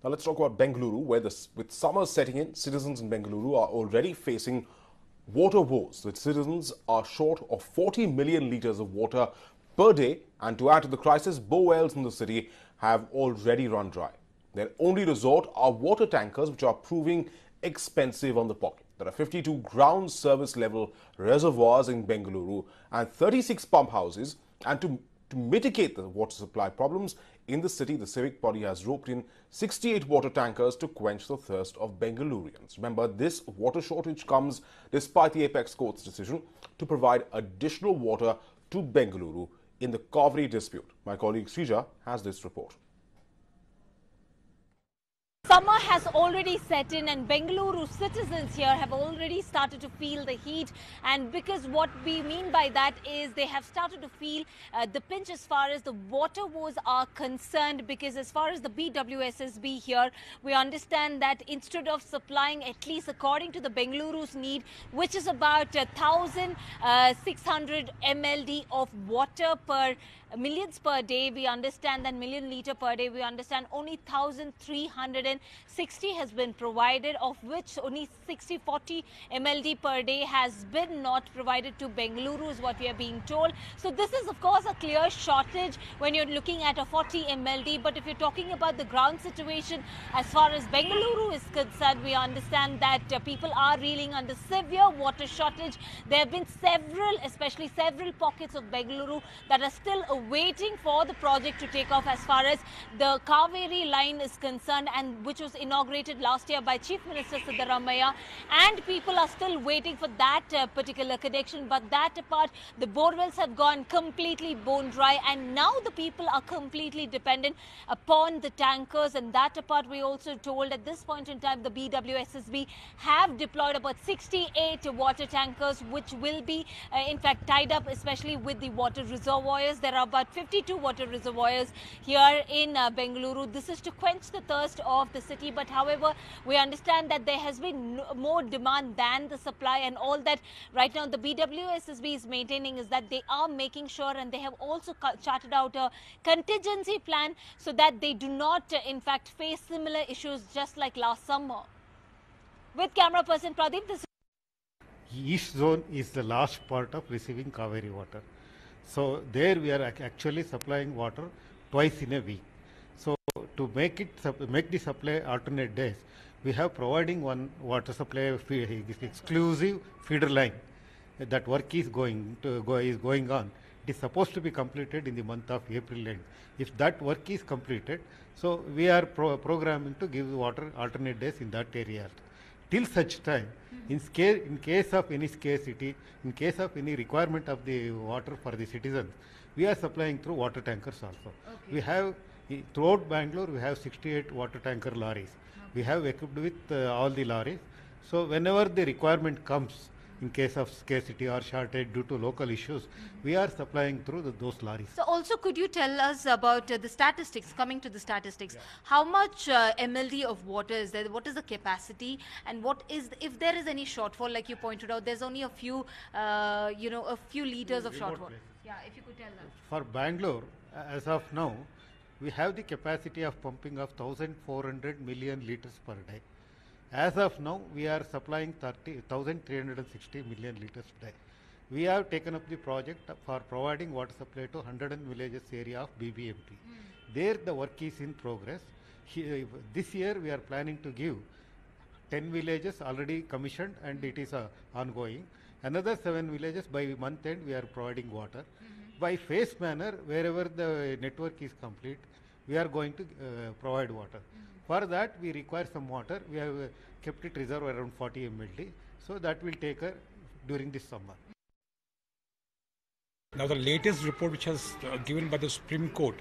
Now let's talk about Bengaluru, where with summer setting in, citizens in Bengaluru are already facing water woes. The citizens are short of 40 million litres of water per day, and to add to the crisis, bowells in the city have already run dry. Their only resort are water tankers, which are proving expensive on the pocket. There are 52 ground service level reservoirs in Bengaluru and 36 pump houses, and to mitigate the water supply problems in the city, the civic body has roped in 68 water tankers to quench the thirst of Bengalurians. Remember, this water shortage comes despite the apex court's decision to provide additional water to Bengaluru in the Kaveri dispute. My colleague Srija has this report. Summer has already set in and Bengaluru citizens here have already started to feel the heat, and because what we mean by that is they have started to feel the pinch as far as the water woes are concerned, because as far as the BWSSB here, we understand that instead of supplying at least according to the Bengaluru's need, which is about 1,600 MLD of water per millions per day, we understand that million litre per day, we understand only 1,360 has been provided, of which only 40 MLD per day has been not provided to Bengaluru is what we are being told. So this is of course a clear shortage when you're looking at a 40 MLD, but if you're talking about the ground situation as far as Bengaluru is concerned, we understand that people are reeling under severe water shortage. There have been especially several pockets of Bengaluru that are still waiting for the project to take off as far as the Kaveri line is concerned, and which was inaugurated last year by Chief Minister Siddaramaiah, and people are still waiting for that particular connection. But that apart, the borewells have gone completely bone dry, and now the people are completely dependent upon the tankers. And that apart, we also told at this point in time the BWSSB have deployed about 68 water tankers, which will be in fact tied up especially with the water reservoirs. There are about 52 water reservoirs here in Bengaluru. This is to quench the thirst of the city, but however, we understand that there has been more demand than the supply, and all that right now the BWSSB is maintaining is that they are making sure, and they have also charted out a contingency plan so that they do not in fact face similar issues just like last summer. With camera person Pradeep, this East zone is the last part of receiving Kaveri water. So there we are actually supplying water twice in a week. So to make the supply alternate days, we have providing one water supply exclusive feeder line. That work is going on. It is supposed to be completed in the month of April end. If that work is completed, so we are programming to give water alternate days in that area. Till such time, in case of any scarcity, in case of any requirement of the water for the citizens, we are supplying through water tankers also. Okay. We have, throughout Bangalore, we have 68 water tanker lorries. Okay. We have equipped with all the lorries. So whenever the requirement comes, in case of scarcity or shortage due to local issues, we are supplying through those lorries. So also could you tell us about the statistics, coming to the statistics, how much MLD of water is there, what is the capacity, and what is, if there is any shortfall, like you pointed out, there's only a few, a few liters of shortfall. Yeah, if you could tell us. For Bangalore, as of now, we have the capacity of pumping of 1,400 million liters per day. As of now, we are supplying 1,360 million liters per day. We have taken up the project for providing water supply to 100 villages area of BBMP. There the work is in progress. This year we are planning to give 10 villages already commissioned, and it is ongoing. Another 7 villages by month end we are providing water. By phase manner, wherever the network is complete, we are going to provide water. For that, we require some water. We have kept it reserved around 40 MLD. So that will take during this summer. Now the latest report which has given by the Supreme Court,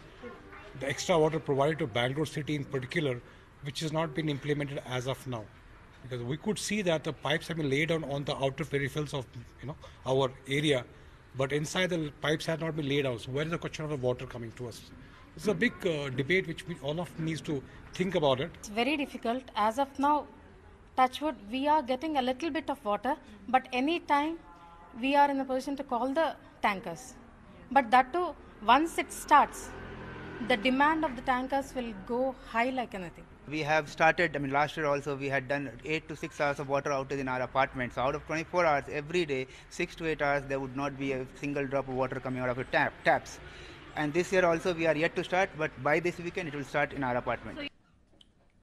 the extra water provided to Bangalore city in particular, which has not been implemented as of now. Because we could see that the pipes have been laid on the outer peripherals of our area, but inside the pipes have not been laid out. So where is the question of the water coming to us? It's a big debate which all of needs to think about it. It's very difficult. As of now, touchwood, we are getting a little bit of water, but any time we are in a position to call the tankers. But that too, once it starts, the demand of the tankers will go high like anything. We have started, last year also we had done 8 to 6 hours of water outage in our apartments. So out of 24 hours every day, 6 to 8 hours, there would not be a single drop of water coming out of the taps. And this year also we are yet to start, but by this weekend it will start in our apartment.